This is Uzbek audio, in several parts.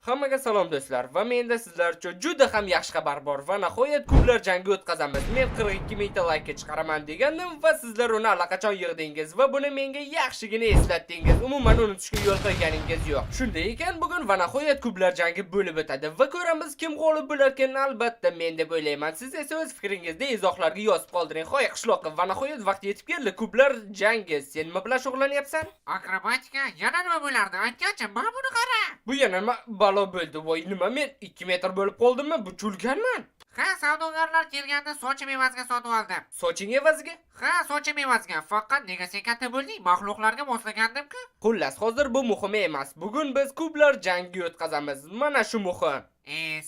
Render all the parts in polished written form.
Hammaga salom do'stlar va menda sizlar uchun juda ham yaxshi xabar bor va nihoyat kublar jangi o'tkazamiz. Men 42 mingta like chiqaraman degandim va sizlar uni allaqachon yig'dingiz va buni menga yaxshigina eslatdingiz. Umuman unutishga yo'l qo'yganingiz yo'q. Shunday ekan, bugun va nihoyat kublar jangi bo'lib o'tadi va ko'ramiz kim g'olib bo'lar ekan. Albatta men deb o'ylayman. Siz esa o'z fikringizda izohlarga yozib qoldiring. Xo'y, qishloqqa va nihoyat vaqt yetib keldi. Kublar jangi. Sen nima bilan shug'ullanyapsan? Akrobatika, yana nima bo'lardi? Aytgancha, mana buni qara. Bu yana nima balo bo'ldi? Voy, nima men 2 metr bo'lib qoldimmi? Bu chulganman. Ha, savdogarlar kelganda sochim evaziga sotib oldim. Soching evaziga? Ha, sochim evaziga. Faqat nega sen katta bo'lding? Maxluqlarga moslagandim-ku. Xullas, hozir bu muhim emas. Bugun biz kublar jangi o'tkazamiz. Mana shu muhim.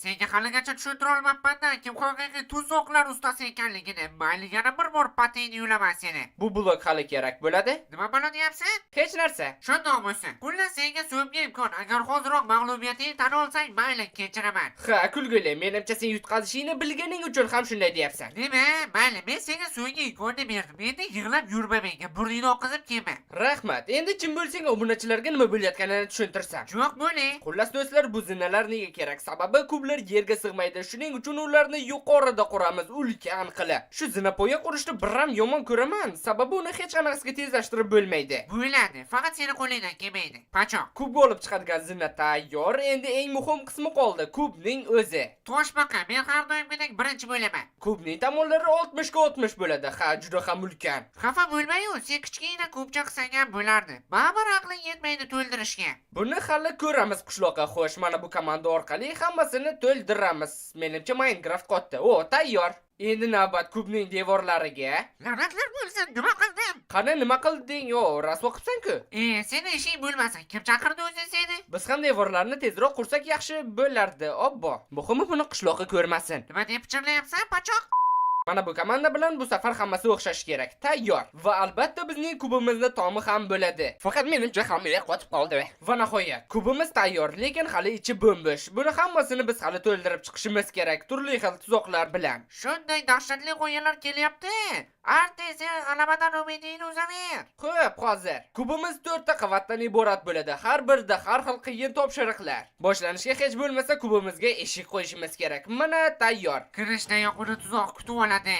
Senga haligacha tushuntira olmabman-da, kim haqiqiy tuzoqlar ustasi ekanligini. Mayli, yana bir bor pateni yo'laman seni. Bu blok hali kerak bo'ladi. Nima balo deyapsan? Hech narsa. Shundoq bo'lsin. Xullas, senga so'nggi imkon. Agar hozirroq mag'lubiyatingni tan olsang, mayli, kechiraman. Ha, kulgili. Menimcha sen yutqazishingni bilganing uchun ham shunday deyapsan. Nima? Mayli, men senga so'nggi imkonni berdim. Endi yig'lab yurma menga. Burningni oqizib kelma. Rahmat. Endi kim bo'lsang, obunachilarga nima bo'layotganini tushuntirsam. Yo'q bo'ling. Xullas do'stlar, bu zinalar nega kerak? Sababi kublar yerga sig'maydi. Shuning uchun ularni yuqorida quramiz, ulkan qilib. Shu zinapoya qurishni bir ham yomon ko'raman. Sababi uni hech qanaqasiga tezlashtirib bo'lmaydi. Bo'ladi. Faqat seni qo'lingdan kelmaydi. Pachoq. Kubga olib chiqadigan zina tayyor. Endi eng muhim qismi qoldi. Kubning o'zi. Toshbaqa, men har doimgidek birinchi bo'laman. Kubning tomonlari 60 ga 60 bo'ladi. Ha, juda ham ulkan. Xafa bo'lmay-ku, sen kichkina kubcha qilsang ham bo'lardi. Baribir aqling yetmaydi to'ldirishga. Buni hali ko'ramiz qishloqqa. Xo'sh, mana bu komanda orqali hammasini to'ldiramiz. Menimcha Minecraft qotdi. O, tayyor. Endi navbat kubning devorlariga. La'natlar bo'lsin, nima qildim? Qani nima qilding? Yo, rasvo qilsan-ku. Seni ishing bo'lmasa, kim chaqirdi o'zi seni? Biz ham devorlarni tezroq qursak yaxshi bo'lardi. Obbo. Muhimi buni qishloqqa ko'rmasin. Nima deb pichirlayapsan, pachoq? Mana bu komanda bilan bu safar hammasi o'xshashi kerak. Tayyor. Va albatta bizning kubimizni tomi ham bo'ladi. Faqat menimcha hamma qotib qoldi. Va nihoyat, kubimiz tayyor, lekin hali ichi bo'mbo'sh. Buni hammasini biz hali to'ldirib chiqishimiz kerak, turli xil tuzoqlar bilan. Shunday dahshatli o'yinlar kelyapti. Artez, sen g'alabadan umidingni uzaver. Xo'p, hozir kubimiz 4 ta qavatdan iborat bo'ladi. Har birida har xil qiyin topshiriqlar. Boshlanishga hech bo'lmasa kubimizga eshik qo'yishimiz kerak. Mana tayyor. Kirishdayoq uni tuzoq kutib oladi.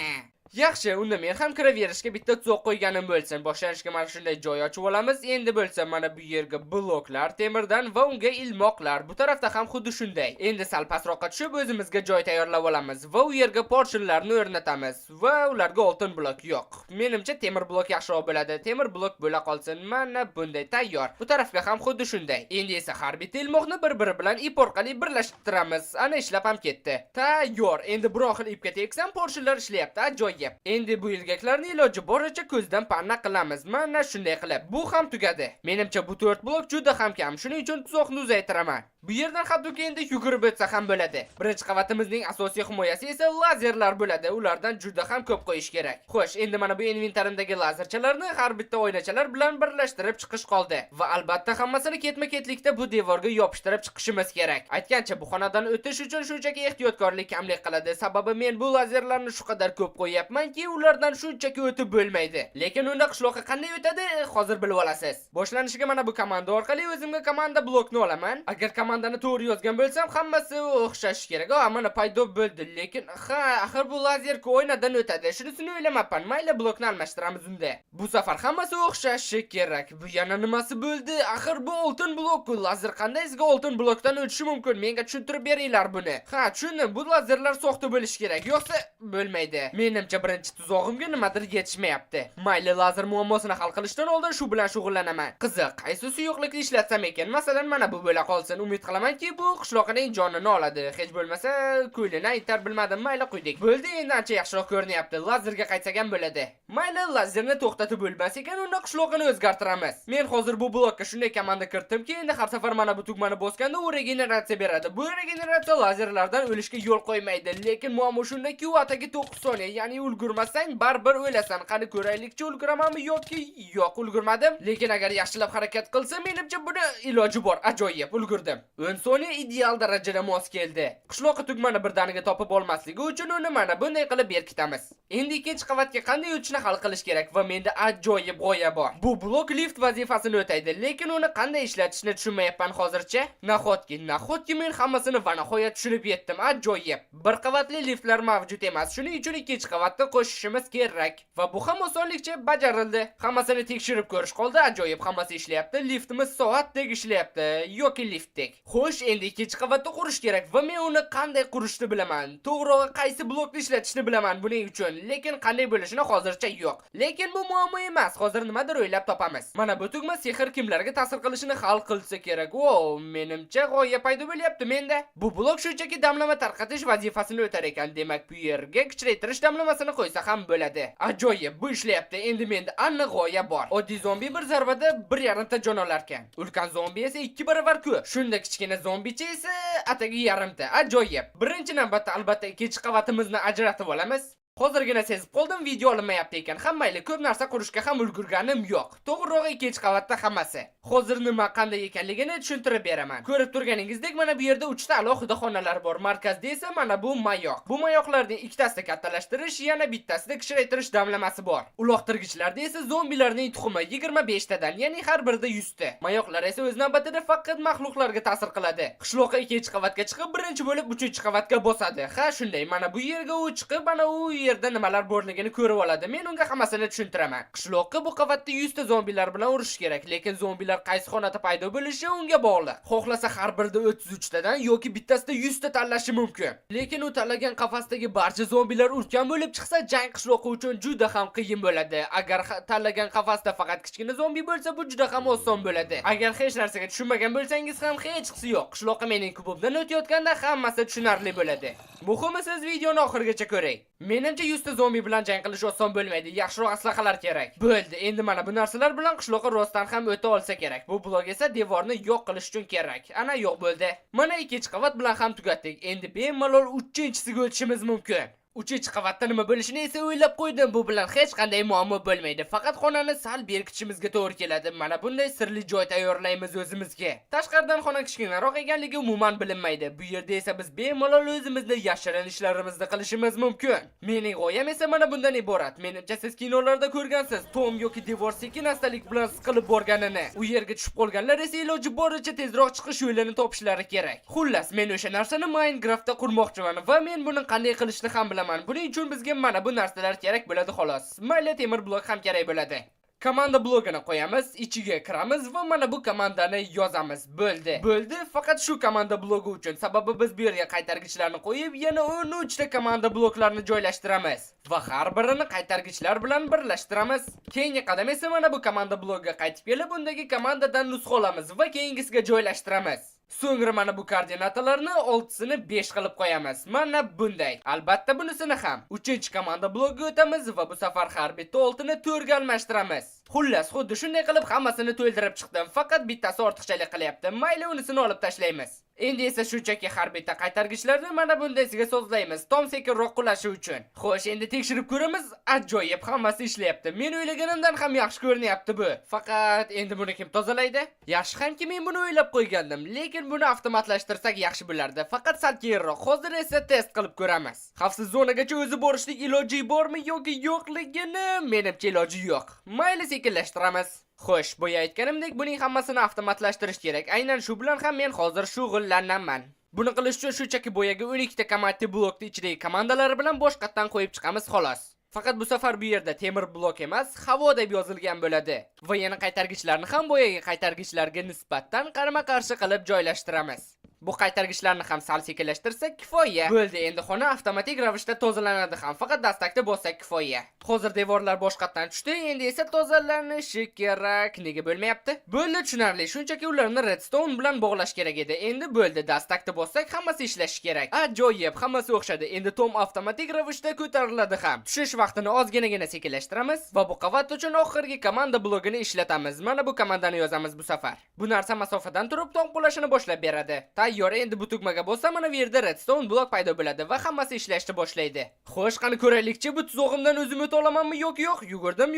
Yaxshi, unda men ham kiraverishga bitta tuzoq qo'yganim bo'lsin. Boshlanishga mana shunday joy ochib olamiz. Endi bo'lsa mana bu yerga bloklar temirdan va unga ilmoqlar. Bu tarafda ham xuddi shunday. Endi sal pastroqqa tushib o'zimizga joy tayyorlab olamiz va u yerga porchinlarni o'rnatamiz va ularga oltin blok yo'q. Menimcha temir blok yaxshiroq bo'ladi. Temir blok bo'la qolsin. Mana bunday tayyor. Bu tarafga ham xuddi shunday. Endi esa har bitta ilmoqni bir-biri bilan ip orqali birlashtiramiz. Ana ishlab ham ketdi. Tayyor. Endi biroq xil ipga tegsam porchinlar ishlayapti. Ajoyib. Endi bu ilgaklarni iloji boricha ko'zdan panna qilamiz. Mana shunday qilib. Bu ham tugadi. Menimcha bu 4 blok juda ham kam. Shuning uchun tuzoqni uzaytiraman. Bu yerdan hattoki endi yugurib o'tsa ham bo'ladi. Birinchi qavatimizning asosiy himoyasi esa lazerlar bo'ladi. Ulardan juda ham ko'p qo'yish kerak. Xo'sh, endi mana bu inventarimdagi lazerchalarni har bitta o'ynachalar bilan birlashtirib chiqish qoldi. Va albatta hammasini ketma-ketlikda bu devorga yopishtirib chiqishimiz kerak. Aytgancha, bu xonadan o'tish uchun shunchaki ehtiyotkorlik kamlik qiladi. Sababi men bu lazerlarni shu qadar ko'p qo'yapmanki, ulardan shunchaki o'tib bo'lmaydi. Lekin unda qishloqqa qanday o'tadi, hozir bilib olasiz. Boshlanishiga mana bu komanda orqali o'zimga komanda blokni olaman. Agar komandani to'g'ri yozgan bo'lsam, hammasi o'xshashi kerak. Mana paydo bo'ldi, lekin axir bu lazerga o'ynadan o'tadi. Shunisini o'ylamabman. Mayli, blokni almashtiramiz unda. Bu safar hammasi o'xshashi kerak. Bu yana nimasi bo'ldi? Axir bu oltin blok-ku. Lazer qanday sizga oltin blokdan o'tishi mumkin? Menga tushuntirib beringlar buni. Ha, tushundim. Bu lazerlar soxta bo'lishi kerak. Yo'qsa bo'lmaydi. Menimcha birinchi tuzog'imga nimadir yetishmayapti. Mayli, lazer muammosini hal qilishdan oldin shu bilan shug'ullanaman. Qiziq, qaysi suyuqlikni ishlatsam ekan? Masalan, mana bu bo'la qolsin. Umid qilamanki, bu qishloqining jonini oladi. Hech bo'lmasa, ko'ylini aytar bilmadim. Mayli, quydik. Bo'ldi, endi ancha yaxshiroq ko'rinyapti. Lazerga qaytsak ham bo'ladi. Mayli, lazerni to'xtatib bo'lmas ekan, unda qishloqini o'zgartiramiz. Men hozir bu blokka shunday komanda kiritdimki, endi har safar mana bu tugmani bosganda u regeneratsiya beradi. Bu regeneratsiya lazerlardan o'lishga yo'l qo'ymaydi. Lekin muammo shundaki, u atagi 9 soniya, ya'ni ulgurmasang baribir o'lasan. Qani ko'raylikchi, ulguramanmi yoki yo'q, ulgurmadim. Lekin agar yaxshilab harakat qilsam, menimcha buni iloji bor. Ajoyib, ulgurdim. 10 soniya ideal darajada mos keldi. Qishloqqa tugmani birdaniga topib olmasligi uchun uni mana bunday qilib berkitamiz. Endi ikkinchi qavatga qanday o'tishni hal qilish kerak va menda ajoyib g'oya bor. Bu blok lift vazifasini o'taydi, lekin uni qanday ishlatishni tushunmayapman hozircha. Nahotki men hammasini va nihoyat tushunib yetdim. Ajoyib. Bir qavatli liftlar mavjud emas. Shuning uchun ikkinchi qavatda qo'shishimiz kerak va bu ham osonlikcha bajarildi. Hammasini tekshirib ko'rish qoldi. Ajoyib, hammasi ishlayapti. Liftimiz soatdek ishlayapti yoki liftdek. Xo'sh, endi ikkinchi qavatda qurish kerak va men uni qanday qurishni bilaman. To'g'rirog'i qaysi blokni ishlatishni bilaman buning uchun, lekin qanday bo'lishini hozircha yo'q. Lekin bu muammo emas. Hozir nimadir o'ylab topamiz. Mana bu tugma sehr kimlarga ta'sir qilishini hal qilsa kerak. Wow, menimcha g'oya paydo bo'lyapti menda. Bu blok shunchaki damlama tarqatish vazifasini o'tar ekan. Demak, bu yerga kuchaytirish damlamasini qo'ysa ham bo'ladi. Ajoyib, bu ishlayapti. Endi menda aniq g'oya bor. Oddiy zombi bir zarbada 1,5 ta jon olar ekan. Ulkan zombi esa 2 baravar ku. Shunda kichkina zombicha esa atagi 1,5 ta. Ajoyib. Birinchi navbatda albatta ikkinchi qavatimizni ajratib olamiz. Hozirgina sezib qoldim, video olinmayapti ekan. Hammayli ko'p narsa qurishga ham ulgurganim yo'q. To'g'rirog'i ikkinchi qavatda hammasi. Hozir nima qanday ekanligini tushuntirib beraman. Ko'rib turganingizdek, mana bu yerda 3 ta alohida xonalar bor. Markazda esa mana bu mayoq. Bu mayoqlarning ikkitasida kattalashtirish, yana bittasida kichraytirish damlamasi bor. Uloqtirgichlarda esa zombilarning tuxumi 25 tadan, ya'ni har birida 100 ta. Mayoqlar esa o'z navbatida faqat mahluqlarga ta'sir qiladi. Qishloqqa ikkinchi qavatga chiqib, birinchi bo'lib 3-qavatga bosadi. Ha, shunday. Mana bu yerga u chiqib, mana u yerda nimalar borligini ko'rib oladi. Men unga hammasini tushuntiraman. Qishloqqa bu qavatda 100 ta zombilar bilan urush kerak, lekin zombilar qaysi xonada paydo bo'lishi unga bog'liq. Xohlasa har birida 33 tadan yoki bittasida 100 ta tanlashi mumkin. Lekin u tanlagan qafasdagi barcha zombilar ulkan bo'lib chiqsa, jang qishloqi uchun juda ham qiyin bo'ladi. Agar tanlagan qafasda faqat kichkina zombi bo'lsa, bu juda ham oson bo'ladi. Agar hech narsaga tushunmagan bo'lsangiz ham hech qisi yo'q. Qishloqqa mening kubobdan o'tayotganda hammasi tushunarli bo'ladi. Muhimi siz videoni oxirigacha ko'ring. Menimcha 100 ta zombi bilan jang qilish oson bo'lmaydi. Yaxshiroq aslahalar kerak. Bo'ldi. Endi mana bu narsalar bilan qishloqqa rostdan ham o'ta olsa kerak. Bu blok esa devorni yo'q qilish uchun kerak. Ana yo'q bo'ldi. Mana ikkinchi qavat bilan ham tugatdik. Endi bemalol 3-chisiga o'tishimiz mumkin. 3-qavatda nima bo'lishini esa o'ylab qo'ydim. Bu bilan hech qanday muammo bo'lmaydi. Faqat xonani sal berkitishimizga to'g'ri keladi. Mana bunday sirli joy tayyorlaymiz o'zimizga. Tashqaridan xona kichkinaroq ekanligi umuman bilinmaydi. Bu yerda esa biz bemalol o'zimizni yashirin ishlarimizni qilishimiz mumkin. Mening g'oyam esa mana bundan iborat. Menimcha siz kinolarda ko'rgansiz, Tom yoki devor sekin-astalik bilan siqilib borganini. U yerga tushib qolganlar esa iloji boricha tezroq chiqish yo'lini topishlari kerak. Xullas, men o'sha narsani Minecraftda qurmoqchiman va men buni qanday qilishni ham bilaman. Buning uchun bizga mana bu narsalar kerak bo'ladi xolos. Mayli temir blok ham kerak bo'ladi. Komanda blogini qo'yamiz, ichiga kiramiz va mana bu komandani yozamiz. Bo'ldi, faqat shu komanda blogi uchun. Sababi biz bu yerga qaytargichlarni qo'yib, yana 13 ta komanda bloklarini joylashtiramiz va har birini qaytargichlar bilan birlashtiramiz. Keyingi qadam esa mana bu komanda blogiga qaytib kelib, undagi komandadan nusxa olamiz va keyingisiga joylashtiramiz. So'ngra mana bu koordinatalarni 6sini 5 qilib qo'yamiz. Mana bunday. Albatta bunisini ham. 3-komanda blogiga o'tamiz va bu safar har bitta 6ni 4 ga almashtiramiz. Xullas, xuddi shunday qilib hammasini to'ldirib chiqdim. Faqat bittasi ortiqchalik qilyapti. Mayli, unisini olib tashlaymiz. Endi esa shunchaki har bitta qaytargichlarni mana bundaysiga sozlaymiz, tom sekinroq qulashi uchun. Xo'sh, endi tekshirib ko'ramiz. Ajoyib, hammasi ishlayapti. Men o'ylaganimdan ham yaxshi ko'rinyapti bu. Faqat endi buni kim tozalaydi? Yaxshi hamki men buni o'ylab qo'ygandim, lekin buni avtomatlashtirsak yaxshi bo'lardi. Faqat sal keyinroq. Hozir esa test qilib ko'ramiz. Xavfsiz zonagacha o'zi borishlik iloji bormi yoki yo'qligini menimcha iloji yo'q. Mayli, sekinlashtiramiz. Xo'sh, boya aytganimdek, buning hammasini avtomatlashtirish kerak. Aynan shu bilan ham men hozir shug'ullanaman. Buni qilish uchun shunchaki boyaga 12 ta komandli blokni ichidagi komandalar bilan boshqatdan qo'yib chiqamiz xolos. Faqat bu safar bu yerda temir blok emas, havo deb yozilgan bo'ladi. Va yana qaytargichlarni ham boyaga qaytargichlarga nisbatan qarama-qarshi qilib joylashtiramiz. Bu qaytargichlarni ham sal sekinlashtirsak kifoya. Bo'ldi, endi xona avtomatik ravishda tozalanadi ham. Faqat dastakda bossak kifoya. Hozir devorlar boshqatdan tushdi, endi esa tozalanishi kerak. Nega bo'lmayapti? Bo'ldi, tushunarli. Shunchaki ularni redstone bilan bog'lash kerak edi. Endi bo'ldi, dastakda bossak hammasi ishlashi kerak. Ajoyib, hammasi o'xshadi. Endi tom avtomatik ravishda ko'tariladi ham. Tushish vaqtini ozginagina sekinlashtiramiz va bu qavat uchun oxirgi komanda blogini ishlatamiz. Mana bu komandani yozamiz bu safar. Bu narsa masofadan turib tom qulashini boshlab beradi. tayyor. Endi bu tugmaga bosam mana bu yerda redstone blok paydo bo'ladi va hammasi ishlashni boshlaydi. Xo'sh, qani ko'raylikchi, bu tuzog'imdan o'zim o'ta olamanmi yoki yo'q? Yugurdim.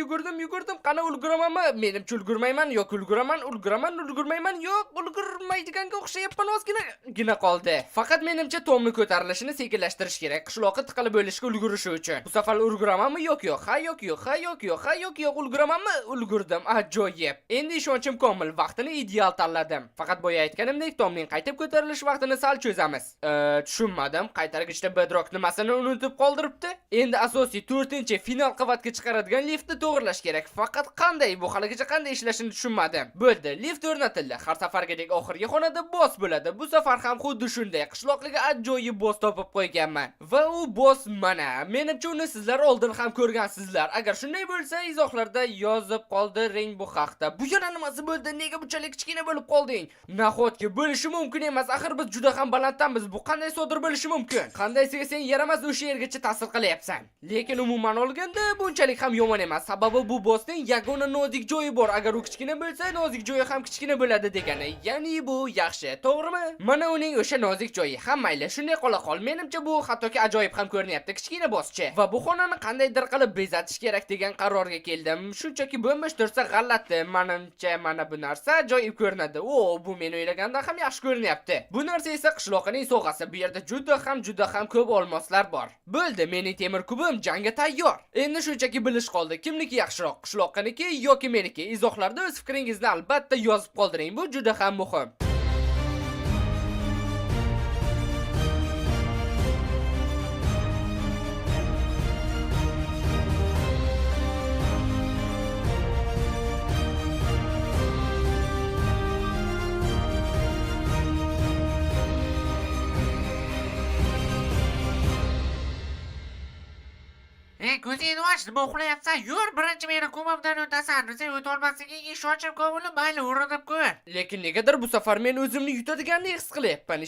Qani ulguramanmi? Menimcha ulgurmayman yoki ulgurmayman yo'q, ulgurmaydiganga o'xshayapman ozgina qoldi. Faqat menimcha tomni ko'tarilishini sekinlashtirish kerak. Qishloqqa tiqilib bo'lishga ulgurishi uchun. Bu safar ulguramanmi yoki yo'q? Ha yo'q, ulguramanmi? Ulgurdim. Ajoyib. Endi ishonchim komil. Vaqtini ideal tanladim. Faqat boya aytganimdek, tomning qaytib ko'tarilish vaqtini sal cho'zamiz. Tushunmadim. Qaytargichda bedrock nimasini unutib qoldiribdi. Endi asosiy 4-final qavatga chiqaradigan liftni to'g'irlash kerak. Faqat qanday, bu haligacha qanday ishlashini tushunmadim. Bo'ldi, lift o'rnatildi. Har safargidek oxirgi xonada boss bo'ladi. Bu safar ham xuddi shunday qishloqliga ajoyib boss topib qo'yganman. Va u boss mana. Menimcha uni sizlar oldin ham ko'rgansizlar. Agar shunday bo'lsa, izohlarda yozib qoldiring bu haqda. Bu yana nimasi bo'ldi? Nega bunchalik kichkina bo'lib qolding? Nahotki bo'lishi mumkin emas. Axir biz juda ham balanddanmiz. Bu qanday sodir bo'lishi mumkin? Qandaysiga sen yaramas o'sha yergacha ta'sir qilyapsan. Lekin umuman olganda bunchalik ham yomon emas. Sababi bu bossning yagona nozik joyi bor. Agar u kichkina bo'lsa, nozik joyi ham kichkina bo'ladi degani. Ya'ni bu yaxshi, to'g'rimi? Mana uning o'sha nozik joyi. Ha mayli, shunday qola qol. Menimcha bu hattoki ajoyib ham ko'rinyapti, kichkina bosschi. Va bu xonani qandaydir qilib bezatish kerak degan qarorga keldim. Shunchaki bo'lmish tursa g'alati. Menimcha mana bu narsa ajoyib ko'rinadi. Bu men o'ylagandan ham yaxshi ko'rinyapti. Bu narsa esa qishloqining sovg'asi. Bu yerda juda ham ko'p olmoslar bor. Bo'ldi, mening temir kubim jangga tayyor. Endi shunchaki bilish qoldi. Kimniki yaxshiroq, qishloqniki yoki meniki? Izohlarda o'z fikringizni albatta yozib qoldiring. Bu juda ham muhim. Ko'zingni och, nima uxlayapsan? Yur, birinchi meni kubimdan o'tasan. Sen o'tolmasligiga ishonchim komil, mayli urinib ko'r. Lekin negadir bu safar men o'zimni yutadigandek his qilyapman.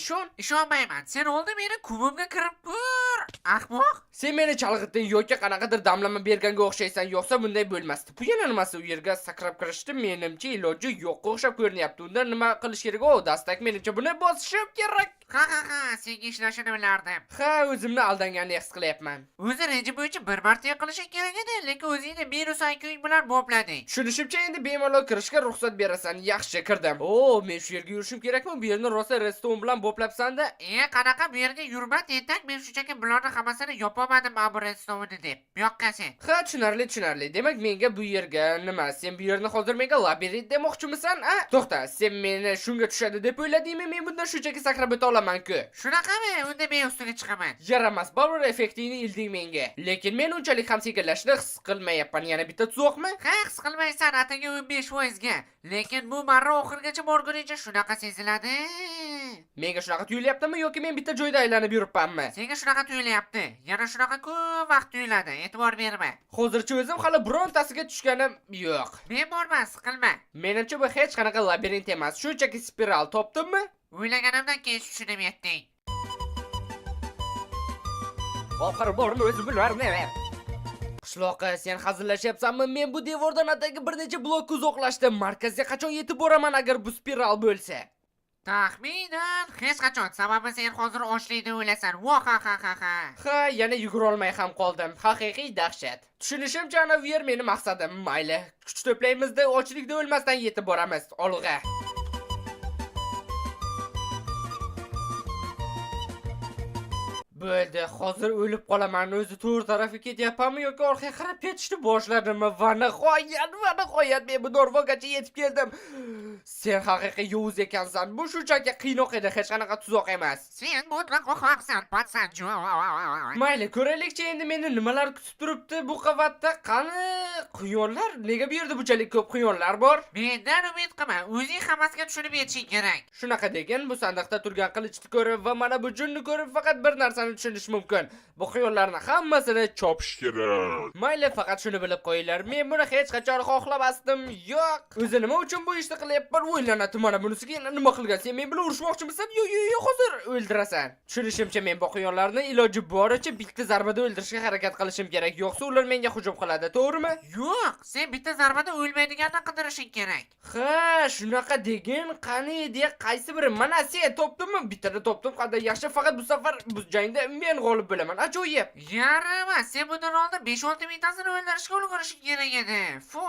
Ishonmayman. Sen oldin meni kubimga kirib ko'r. Ahmoq. Sen meni chalg'itding yoki qanaqadir damlama berganga o'xshaysan, yo'qsa bunday bo'lmasdi. Bu yana nimasi? U yerga sakrab kirishdi, menimcha iloji yo'qqa o'xshab ko'rinyapti. Undan nima qilish kerak? Dastak menimcha buni bosishim kerak. Ha, senga ishlashini bilardim. Ha, o'zimni aldangandek his qilyapman. O'zi reja bo'yicha bir marta qilishing kerak edi, lekin o'zingni minus IQing bilan boplading. Tushunishimcha endi bemalol kirishga ruxsat berasan. Yaxshi, kirdim. Men shu yerga yurishim kerakmi? Bu yerni rosa redstone bilan boplabsan-da. Qanaqa bu yerga yurma, tentak. Men shunchaki bularni hammasini yopolmadim bu redstone deb. Bu yoqqa sen. Ha, tushunarli. Demak, menga bu yerga nima? Sen bu yerni hozir menga labirint demoqchimisan? To'xta, sen meni shunga tushadi deb o'yladingmi? Men bundan shunchaki sakrab o'ta olaman-ku. Shunaqami? Unda men ustiga chiqaman. Yaramas, baribir effektingni ilding menga. Lekin men unchalik ham sekinlashni his qilmayapman. Yana bitta tuzoqmi? Ha, his qilmaysan, ataga 15% ga. Lekin bu marra oxirgacha borguncha shunaqa seziladi. Menga shunaqa tuyulyaptimi yoki men bitta joyda aylanib yuribmanmi? Senga shunaqa tuyulyapti. Yana shunaqa ko'p vaqt tuyuladi. E'tibor berma. Hozircha o'zim hali birontasiga tushganim yo'q. Men bormas, qilma. Menimcha bu hech qanaqa labirint emas. Shunchaki spiral topdimmi? O'ylaganimdan keyin tushunib yetding. Oxir bormi o'zi bularni? Qishloqqa, sen hazillashyapsanmi? Men bu devordan atagi bir necha blok uzoqlashdim. Markazga qachon yetib boraman agar bu spiral bo'lsa? Taxminan hech qachon, sababi sen hozir ochlikni o'ylasan. Ha, yana yugura olmay ham qoldim. Haqiqiy dahshat. Tushunishimcha ana bu yer meni maqsadim. Mayli, kuch to'playmizda ochlikda o'lmasdan yetib boramiz. Olg'a. Bo'ldi, hozir o'lib qolaman. O'zi to'g'ri tarafga ketyapmanmi yoki orqaga qarab ketishni boshladimmi? Va nihoyat men bu dorvogacha yetib keldim. Sen haqiqiy yovuz ekansan. Bu shunchaki qiynoq edi, hech qanaqa tuzoq emas. Sen mutlaq qo'rqoqsan, patsanjo. Mayli, ko'raylikchi endi meni nimalar kutib turibdi bu qavatda. Qani quyonlar? Nega bu yerda bunchalik ko'p quyonlar bor? Mendan umid qilma, o'zing hammasiga tushunib yetishing kerak. Shunaqa degan, bu sandiqda turgan qilichni ko'rib va mana bu junni ko'rib faqat bir narsani tushunish mumkin. Bu quyonlarni hammasini chopish kerak. Mayli, faqat shuni bilib qo'yinglar. Men buni hech qachon xohlamasdim. Yo'q. O'zi nima uchun bu ishni qilyapman? bir o'ylanadi mana bunisiga yana nima qilgan? Sen men bilan urushmoqchimisan? Yo'q, hozir o'ldirasan. Tushunishimcha men bu quyonlarni iloji boricha bitta zarbada o'ldirishga harakat qilishim kerak, yo'qsa ular menga hujum qiladi, to'g'rimi? Yo'q, sen bitta zarbada o'lmaydiganni qidirishing kerak. Ha, shunaqa degin, qani edi, qaysi biri? Mana sen topdimmi? Bittada topdim, qanday yaxshi, faqat bu safar bu jangda men g'olib bo'laman. Ajoyib. Yarama, sen bundan oldin 5-6 mintasini o'ldirishga ulgurishing kerak edi. Fu.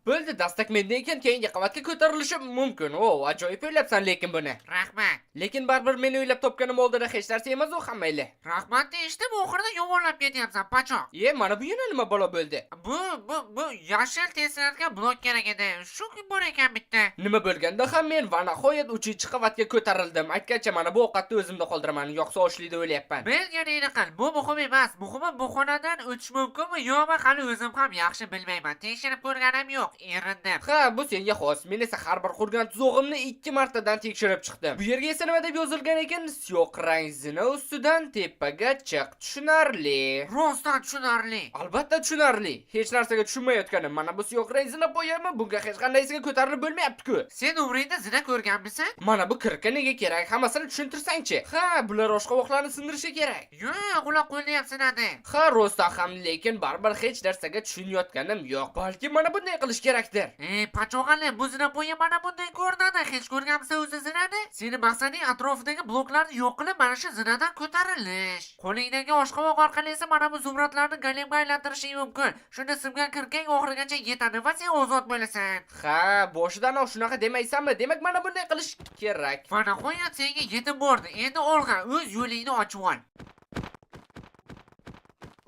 Bo'ldi, dastak menda ekan, keyingi qavatga ko'tarilishim mumkin. O, ajoyib o'ylabsan lekin buni. Rahmat. Lekin baribir meni o'ylab topganim oldida hech narsa emas u hammayli. Rahmat deyishdim, oxirida yomonlab ketyapsan, pachoq. Mana bu yana nima bola bo'ldi? Bu yashil tesiradigan blok kerak edi. Shu kun bor ekan bitta. Nima bo'lganda ham men va nihoyat 3-qavatga ko'tarildim. Aytgancha mana bu ovqatni o'zimda qoldiraman, yo'qsa ochlikda o'lyapman. Bilganingni qil. Bu muhim emas. Muhimi bu xonadan o'tish mumkinmi, yo'qmi, hali o'zim ham yaxshi bilmayman. Tekshirib ko'rganim yo'q, erindim. Ha, bu senga xos. Men esa har bir qurgan tuzog'imni 2 martadan tekshirib chiqdim. Bu yerga esa nima deb yozilgan ekan? Siyoq rang zina ustidan tepaga chiq. Tushunarli. Rostdan tushunarli. Albatta tushunarli. Hech narsaga tushunmayotganim. Mana bu siyoq rang zina poyami? Bunga hech qandaysiga ko'tarilib bo'lmayapti-ku. Sen umringda zina ko'rganmisan? Mana bu kirka nega kerak? Hammasini tushuntirsang-chi. Ha, bular oshqovoqlarni sindirishi kerak. Yo'q, ular qo'lda ham sinadi. Ha, rostdan ham, lekin baribir hech narsaga tushunayotganim yo'q. Balki mana bunday qilish kerakdir. Pachoqali, bu zina bo'yi mana bunday ko'rinadi. Hech ko'rganmisa o'zi zinani? Seni maqsading atrofidagi bloklarni yo'q qilib, mana shu zinadan ko'tarilish. Qo'lingdagi oshqovoq orqali esa mana bu zumradlarni golemga aylantirishing mumkin. Shunda simgan kirkang oxirigacha yetadi va sen ozod bo'lasan. Ha, boshidanoq shunaqa demaysanmi? Demak, mana bunday qilish kerak. Va nihoyat senga yetib bordi. Endi olg'a, o'z yo'lingni ochib ol.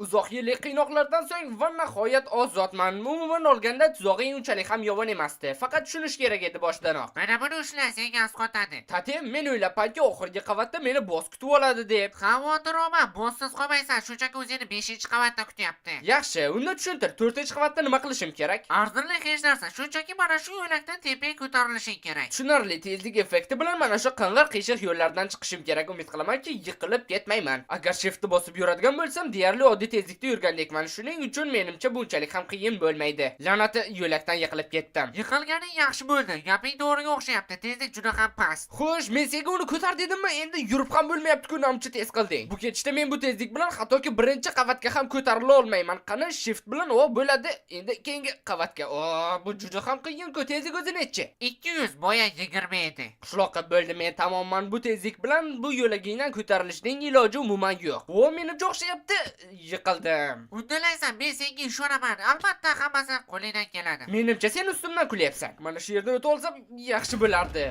Uzoq yillik qiynoqlardan so'ng va nihoyat ozodman. Umuman olganda tuzog'ing unchalik ham yomon emasdi. Faqat tushunish kerak edi boshidanoq. Mana buni ushla, senga asqotadi. Tatem, men o'ylabmanki, oxirgi qavatda meni boss kutib oladi deb. Xavotir olma, bossiz qolmaysan. Shunchaki o'zini 5-qavatda kutyapti. Yaxshi, unda tushuntir. 4-qavatda nima qilishim kerak? Arzirli hech narsa. Shunchaki mana shu yo'lakdan tepaga ko'tarilishing kerak. Tushunarli tezlik effekti bilan mana shu qing'ir qiyshiq yo'llardan chiqishim kerak. Umid qilamanki, yiqilib ketmayman. Agar shiftni bosib yuradigan bo'lsam, deyarli oddiy tezlikda yurgandekman. Shuning uchun menimcha bunchalik ham qiyin bo'lmaydi. La'nati, yo'lakdan yiqilib ketdim. Yiqilganing yaxshi bo'ldi. Gaping to'g'riga o'xshayapti. Tezlik juda ham past. Xo'sh, men senga uni ko'tar dedimmi? Endi yurib ham bo'lmayapti-ku, namchi tez qilding. Bu ketishda men bu tezlik bilan hattoki birinchi qavatga ham ko'tarila olmayman. Qani shift bilan bo'ladi. Endi keyingi qavatga. Bu juda ham qiyin-ku. Tezlik o'zi nechi? 200, boya 20 edi. Qishloqqa bo'ldi, men tamoman bu tezlik bilan bu yo'lagingdan ko'tarilishning iloji umuman yo'q. Meni jo'xshayapti. Yiqildim. Uddalaysan, men senga ishonaman. Albatta hammasi qo'lingdan keladi. Menimcha sen ustimdan kulyapsan. Mana shu yerdan o'tib olsam yaxshi bo'lardi.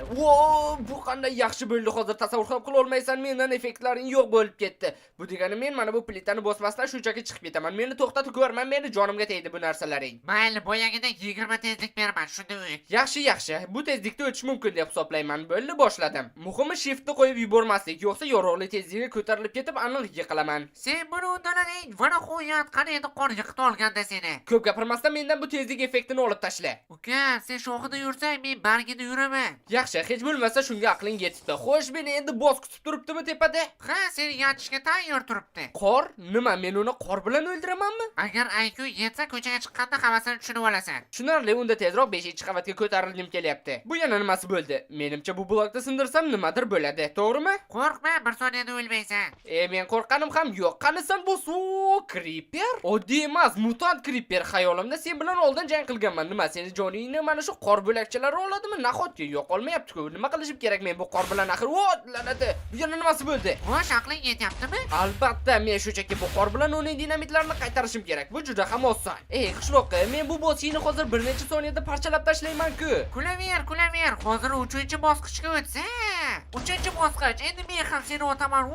Bu qanday yaxshi bo'ldi, hozir tasavvur ham qila olmaysan. Mendan effektlaring yo'q bo'lib ketdi. Bu degani men mana bu plitani bosmasdan shunchaki chiqib ketaman. Meni to'xtatib ko'rman, meni jonimga tegdi bu narsalaring. Mayli, boyagida 20 tezlik beraman, shunda o'y. Yaxshi. Bu tezlikda o'tish mumkin deb hisoblayman. Bo'ldi, boshladim. Muhimi shiftni qo'yib yubormaslik, yo'qsa yorug'li tezlikka ko'tarilib ketib aniq yiqilaman. Sen buni uddalading. Va nihoyat qani endi qor yiqitib olganda seni. Ko'p gapirmasdan mendan bu tezlik effektini olib tashla. Uka, sen shoxida yursang, men bargida yuraman. Yaxshi, hech bo'lmasa shunga aqling yetibdi. Xo'sh, meni endi boss kutib turibdimi tepada? Ha, seni yatishga tayyor turibdi. Qor? Nima, men uni qor bilan o'ldiramanmi? Agar IQ yetsa, ko'chaga chiqqanda hammasini tushunib olasan. Tushunarli, unda tezroq 5-qavatga ko'tarildim kelyapti. Bu yana nimasi bo'ldi? Menimcha bu blokda sindirsam nimadir bo'ladi, to'g'rimi? Qo'rqma, bir soniyada o'lmaysan. Men qo'rqqanim ham yo'q. Qanisan bu Creeper? Oddiy emas, mutant Creeper. Xayolimda sen bilan oldin jang qilganman. Nima, seni joningni mana shu qor bo'lakchalari oladimi? Nahotki yo'q olmayapti-ku. Nima qilishim kerak men bu qor bilan axir? Lanati. Bu yana nimasi bo'ldi? Xo'sh, aqling yetyaptimi? Albatta, men shunchaki bu qor bilan uning dinamitlarini qaytarishim kerak. Bu juda ham oson. Qishloqqa, men bu bossini hozir bir necha soniyada parchalab tashlayman-ku. Kulaver. Hozir 3-bosqichga o'tsa. 3-bosqich. Endi men ham seni o'taman.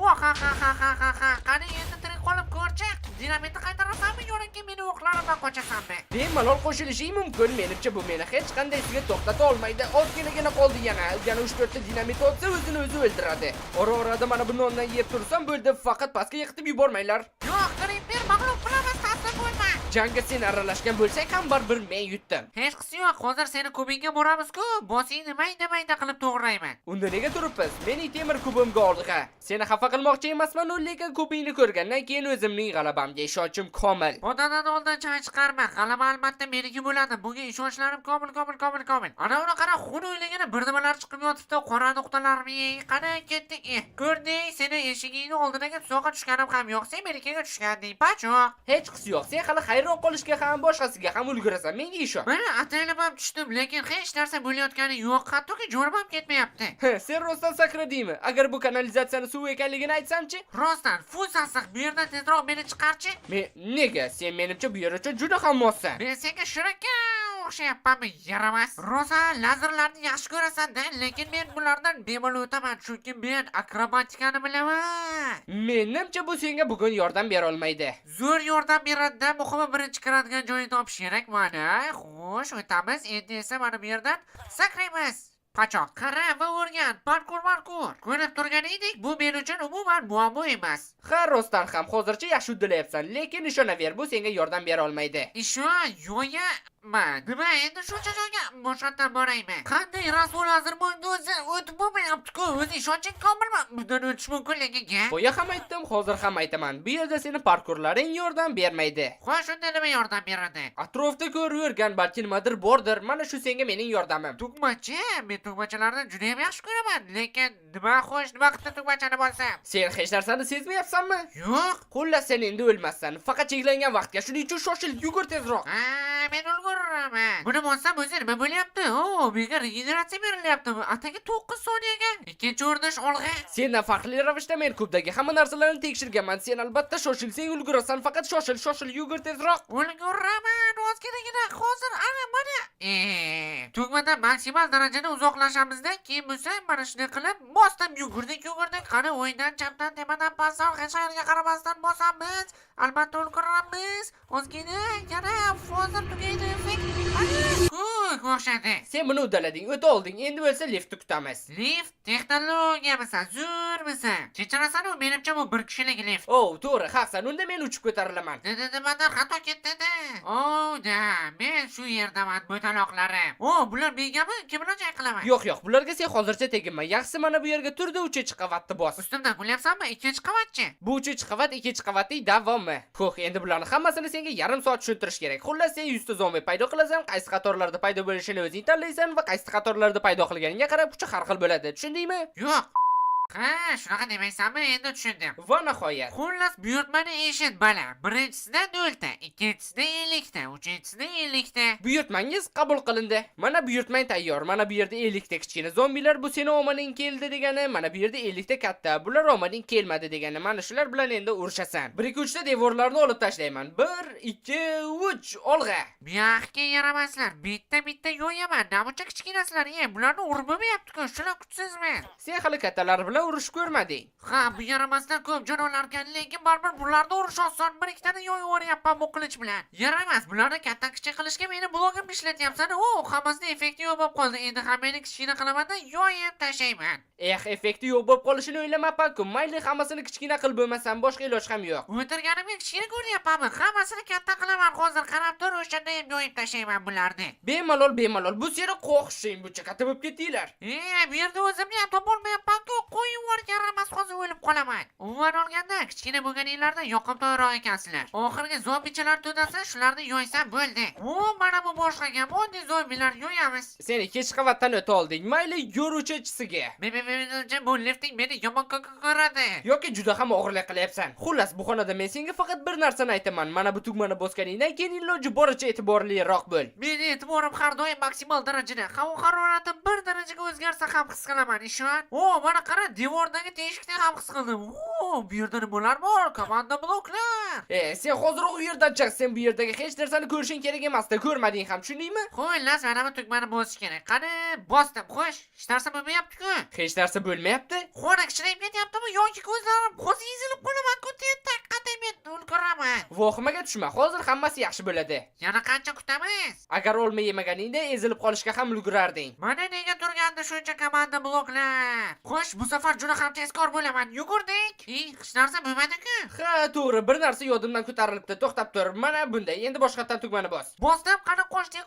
Qani endi tirik qolib ko'rchi. Dinamitni qaytarasanmi yo'qki meni o'qlarimdan qochasanmi? Bemalol qo'shilishing mumkin. Menimcha bu meni hech qandaysiga to'xtata olmaydi. Ozginagina qoldi yana. Yana 3-4 ta dinamit otsa o'zini o'zi o'ldiradi. Ora-orada mana bu nondan yeb tursam bo'ldi. Faqat pastga yiqitib yubormanglar. Yo'q, Creeper, mag'lub qilamiz, taslim bo'lma. Jangga sen aralashgan bo'lsang ham baribir men yutdim. Hech qisi yo'q, hozir seni kubingga boramiz-ku. Bosingni mayda qilib to'g'rayman. Unda nega turibmiz? Mening temir kubimga olg'a. Seni xafa qilmoqchi emasman, lekin kubingni ko'rgandan keyin o'zimning g'alabamga ishonchim komil. Odadan oldin chang chiqarma. G'alaba albatta meniki bo'ladi. Bunga ishonchlarim komil. Ana uni qara, xun o'yligini bir nimalar chiqib yotibdi. Qora nuqtalarmi? Qani ketdik. Ko'rding, seni eshigingni oldidagi tuzoqqa tushganim ham yo'q. Sen menikaga tushganding, pachoq. Hech qisi yo'q. Sen hali hayron qolishga ham, boshqasiga ham ulgurasan. Menga ishon. Mana ataylab ham tushdim, lekin hech narsa bo'layotgani yo'q. Hattoki jo'rim ham ketmayapti. Sen rostdan sakradingmi? Agar bu kanalizatsiyani suv ekanligini aytsamchi? Rostdan, fu sassiq, bu yerdan tezroq meni chiqarchi. Nega? Sen menimcha bu yer uchun juda ham mossan. Men senga shiraka o'xshayapmanmi? Yaramas. Rosa lazerlarni yaxshi ko'rasan-da, lekin men bulardan bemalol o'taman, chunki men akrobatikani bilaman. Menimcha bu senga bugun yordam bera olmaydi. Zo'r yordam beradi-da, muhimi birinchi kiradigan joyni topish kerak mana. Xo'sh, o'tamiz. Endi esa mana bu yerdan sakraymiz. Pachoq, qara va o'rgan. Parkour. Ko'rib turganingdek, bu men uchun umuman muammo emas. Ha, rostdan ham hozircha yaxshi uddalayapsan, lekin ishonaver, bu senga yordam bera olmaydi. Yo'yaman. Nima endi shuncha joyga boshqatdan borayman? Qanday rasvol hozir bo'ldi o'zi? O'tib bo'lmayapti-ku. O'zi ishonching komilmi? Bundan o'tish mumkinligiga. Boya ham aytdim, hozir ham aytaman. Bu yerda seni parkurlaring yordam bermaydi. Xo'sh, unda nima yordam beradi? Atrofda ko'rib yurgan balki nimadir bordir. Mana shu senga mening yordamim. Tugmachi? Men tugmachalarni juda ham yaxshi ko'raman, lekin nima qilib tugmachani bo'lsam? Sen hech narsani sezmayapsanmi? Yo'q. Xullas, sen endi o'lmassan. Faqat cheklangan vaqtga, shuning uchun shoshil, yugur tezroq. Men ulguraman. Buni bosam o'zi nima bo'lyapti? Menga regeneratsiya berilyapti. Atagi 9 soniyaga. Ikkinchi urinish olg'a. Sendan farqli ravishda men kubdagi hamma narsalarni tekshirganman. Sen albatta shoshilsang ulgurasan. Faqat shoshil, yugur tezroq. Ulguraman. Ozginagina hozir ana mana. Tugmadan maksimal darajada uzoqlashamizda, keyin bo'lsa mana shunday qilib bosdim, yugurdik. Qani o'yindan chapdan tepadan pastdan hech qayerga qaramasdan bosamiz. Albatta ulguramiz. Ozgina yana hozir tugaydi effekt. O'xshadi. Sen buni uddalading, o'ta olding. Endi bo'lsa liftni kutamiz. Lift texnologiyamisan, zo'rmisan? Kechirasan, u menimcha bu bir kishilik lift. To'g'ri, haqsan. Unda men uchib ko'tarilaman. Nimadir xato ketdi-da. Men shu yerdaman, bo'taloqlarim. Bular mengami? Kim bilan jang qilaman? Yo'q, bularga sen hozircha teginma. Yaxshisi mana bu yerga turdi, 3-chi qavatni bos. Ustimdan kulyapsanmi? 2-chi qavatchi. Bu 3-chi qavat, 2-chi qavatning davomi. Xo'p, endi bularni hammasini senga yarim soat tushuntirish kerak. Xullas, sen 100 ta zombi paydo qilasan, qaysi qatorlarda paydo bo'lishini o'zing tanlaysan va qaysi qatorlarda paydo qilganingga qarab kuchi har xil bo'ladi. Tushundingmi? Yo'q. Shunaqa demaysanmi? Endi tushundim. Va nihoyat. Xullas, buyurtmani eshit, bala. Birinchisida 0 ta, ikkinchisida 50 ta, uchinchisida 50 ta. Buyurtmangiz qabul qilindi. Mana buyurtmang tayyor. Mana bu yerda 50 ta kichkina zombilar, bu seni omading keldi degani. Mana bu yerda 50 ta katta, bular omading kelmadi degani. Mana shular bilan endi urushasan. 1-2-3 ta devorlarni olib tashlayman. 1-2-3 olg'a. Buyoqqa yaramaslar. Bitta yo'yaman. Namuncha kichkinasizlar. Bularni urib bo'lmayapti-ku. Shular kuchsizmi? Sen hali kattalar bilan urush ko'rmading. Bu yaramasdan ko'p jonivorlarga, lekin baribir bularni urish oson. 1-2 tani yo'yib o'ryapman bu qilich bilan. Yaramas, bularni katta kichik qilishga meni blogimni ishlatyapsan. Hammasida effekti yo'q bo'lib qoldi. Endi ham meni kichkina qilaman-da, yo'yib tashlayman. Effekti yo'q bo'lib qolishini o'ylamabman-ku. Mayli, hammasini kichkina qilib bo'lmasam, boshqa iloj ham yo'q. O'tirganimga kichkina ko'ryapmanmi? Hammasini katta qilaman. Hozir qarab tur, o'shanda ham yo'yib tashlayman bularni. Bemalol. Bu seni qo'rqishing, buncha katta bo'lib ketdinglar. Bu yerda o'zimni ham topolmayapman-ku. Qo'yib yaramas, hozir o'lib qolaman. Umuman olganda, kichkina bo'lganinglarda yoqimtoyroq ekansizlar. Oxirgi zombichalar to'dasa, shularni yo'ysam bo'ldi. Mana bu boshqa gap. Oddiy zombilar yo'yamiz. Sen 2-chi qavatdan o'ta olding. Mayli, yo'ruvchisiga. Bu lifting meni yomon ko'radi. Yoki juda ham og'irlik qilyapsan. Xullas, bu xonada men senga faqat bir narsani aytaman. Mana bu tugmani bosganingdan keyin iloji boricha e'tiborliroq bo'l. Meni e'tiborim har doim maksimal darajada. Havo harorati 1 darajaga o'zgarsa ham his qilaman, ishon. Mana qara, devordagi teshikni ham his qildim. Bu yerda nimalar bor? Komanda bloklar. Sen hozir u yerdan chiq. Sen bu yerdagi hech narsani ko'rishing kerak emas-da, ko'rmading ham, tushundingmi? Xullas, mana bu tugmani bosish kerak. Qani, bosdim. Xo'sh, hech narsa bo'lmayapti-ku. Hech narsa bo'lmayapti? Xona kichrayib ketyaptimi yoki ko'zlarim qo'zi ezilib qolaman-ku, qat'iy men ulguraman. kutaman. Vohimaga tushma, hozir hammasi yaxshi bo'ladi. Yana qancha kutamiz? Agar olma yemaganingda ezilib qolishga ham ulgurarding. Mana nega turgandi shuncha komanda bloklar. Xo'sh, bu safar juda ham tezkor bo'laman. Yugurdik. Hech narsa bo'lmadi-ku. Ha, to'g'ri, bir narsa yodimdan ko'tarilibdi. To'xtab tur. Mana bunday. Endi boshqatdan tugmani bos. Bosdim, qani qo'shdik.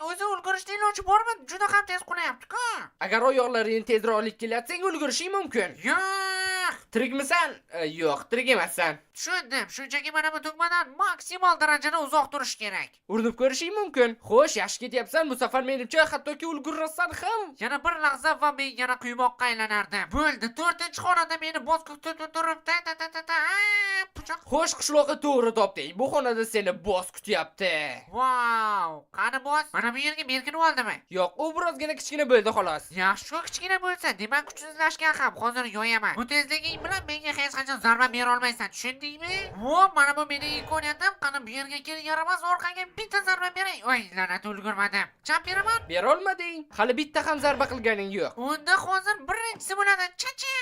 O'zi ulgurishning iloji bormi? Juda ham tez qo'yapti-ku. Agar oyoqlaringni tezroq olib kelatsang, ulgurishing mumkin. Yo'q. Tirikmisan? Yo'q, tirik emassan. Tushundim. Shunchaki mana bu tugmadan maksimal darajada uzoq turish kerak. Urinib ko'rishing mumkin. Xo'sh, yaxshi ketyapsan. Bu safar menimcha hattoki ulgurmassan ham. Yana bir lahza va men yana quymoqqa aylanardim. Bo'ldi, 4-xonada meni bosqib turibdi. Puchoq. Xo'sh, qishloqqa to'g'ri topding. Bu xonada seni boss kutyapti. Wow, qani boss? Mana bu yerga berkinib oldimi? Yo'q, u birozgina kichkina bo'ldi xolos. Yaxshi-ku kichkina bo'lsa, demak kuchsizlashgan ham. Hozir yo'yaman. Bu tezliging bilan menga hech qachon zarba bera olmaysan, tushundingmi? Vo, mana bu mening imkoniyatim. Qani bu yerga kel, yaramas orqaga bitta zarba beray. Voy, la'nat, ulgurmadim. Chap beraman. Bera olmading. Hali bitta ham zarba qilganing yo'q. Unda hozir birinchisi bo'ladi. Chacha.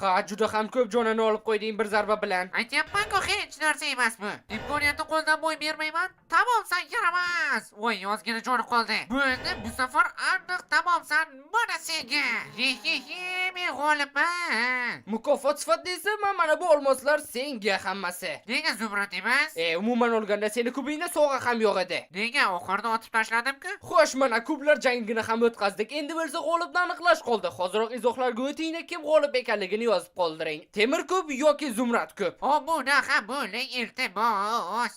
Ha, juda ham ko'p jonini olib qo'yding bir zarba bilan. Aytyapman-ku, hech narsa emas bu. Imkoniyatni qo'ldan boy bermayman. Tamomsan, yaramas. Voy, ozgina joni qoldi. Bo'ldi, bu safar aniq tamomsan. Mana senga. Men g'olibman. Mukofot sifatida esa mana bu olmoslar senga hammasi. Nega Zumrad emas? Umuman olganda seni kubingda sovg'a ham yo'q edi. Nega oxirida otib tashladim-ku? Xo'sh, mana kublar jangini ham o'tkazdik. Endi bo'lsa g'olibni aniqlash qoldi. Hozirroq izohlarga o'tingda kim g'olib ekanligini yozib qoldiring. Temir kub yoki Zumrad kub? O, bu naqa bo'lay, iltimos.